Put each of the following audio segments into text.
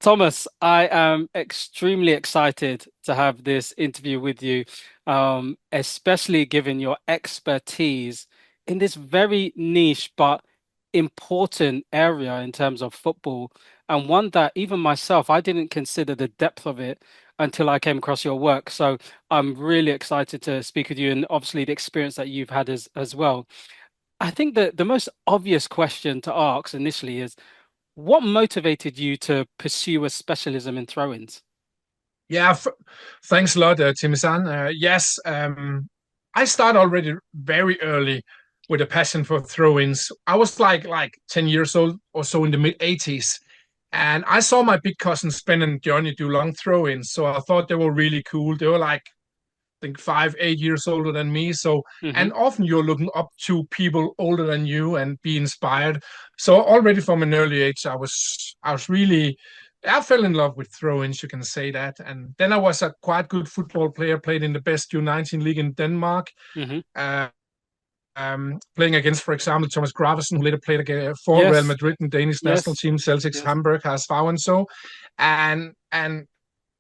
Thomas, I am extremely excited to have this interview with you, especially given your expertise in this very niche but important area in terms of football, and one that even myself, I didn't consider the depth of it until I came across your work. So I'm really excited to speak with you and obviously the experience that you've had as well. I think that the most obvious question to ask initially is, what motivated you to pursue a specialism in throw-ins? Yeah, thanks a lot, Temisan. Yes, I started already very early with a passion for throw-ins. I was like 10 years old or so in the mid 80s, and I saw my big cousins Ben and Johnny do long throw-ins. So I thought they were really cool. They were like, I think 5, 8 years older than me. So, Hmm. and often you're looking up to people older than you and be inspired. So already from an early age, I was really, I fell in love with throw-ins, you can say that. And then I was a quite good football player, played in the best U19 league in Denmark. Hmm. Uh, Playing against, for example, Thomas Gravesen, who later played for Real Yes, Madrid and Danish national yes, team, Celtics yes. Hamburg, has and so. And and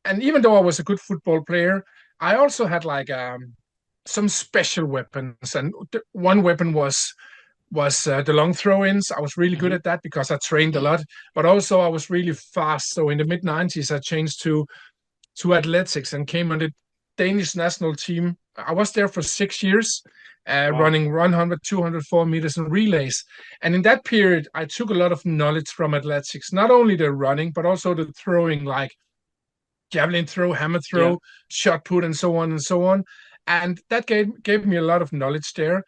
and even though I was a good football player, I also had like some special weapons, and one weapon was the long throw-ins. I was really good Hmm. at that because I trained a lot, but also I was really fast. So in the mid '90s, I changed to athletics and came on the Danish national team. I was there for 6 years, Wow. running 100, 200, 4 meters in relays. And in that period, I took a lot of knowledge from athletics, not only the running, but also the throwing, like javelin throw, hammer Yeah. throw, shot put, and so on and so on. And that gave me a lot of knowledge there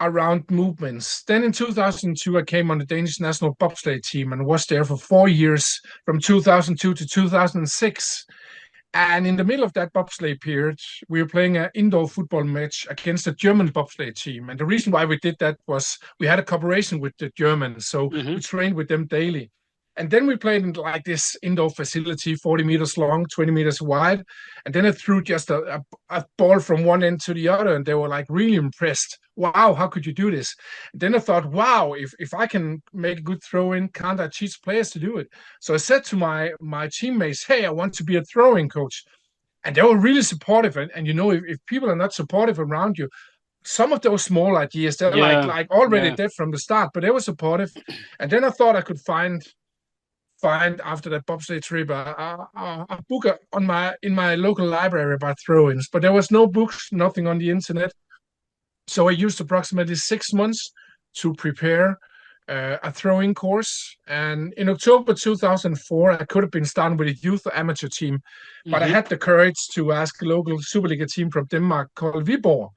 around movements. Then in 2002, I came on the Danish national bobsleigh team and was there for 4 years from 2002 to 2006. And in the middle of that bobsleigh period, we were playing an indoor football match against a German bobsleigh team. And the reason why we did that was we had a cooperation with the Germans. So Hmm. we trained with them daily. And then we played in like this indoor facility, 40 meters long, 20 meters wide. And then I threw just a ball from one end to the other. And they were like really impressed. Wow, how could you do this? And then I thought, wow, if I can make a good throw in, can't I teach players to do it? So I said to my teammates, "Hey, I want to be a throwing coach," and they were really supportive. And you know, if people are not supportive around you, some of those small ideas they're Yeah. like already Yeah. dead from the start, but they were supportive. And then I thought I could find after that bobsleigh trip a book on my in my local library about throw-ins, but there was no books, nothing on the internet. So I used approximately 6 months to prepare a throwing course. And in October 2004, I could have been starting with a youth amateur team, but I Hmm. had the courage to ask a local Superliga team from Denmark called Viborg.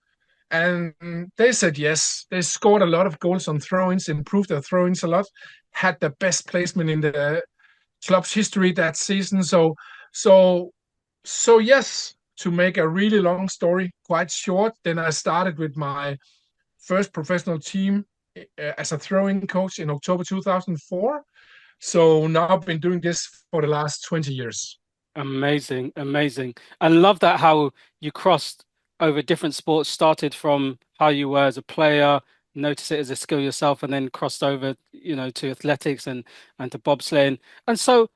And they said yes. They scored a lot of goals on throw-ins, improved their throw-ins a lot, had the best placement in the club's history that season. So, so yes, to make a really long story quite short, then I started with my first professional team as a throwing coach in October 2004. So now I've been doing this for the last 20 years. Amazing, amazing. I love that how you crossed over different sports, started from how you were as a player, noticed it as a skill yourself, and then crossed over, to athletics and to bobsleighing. And so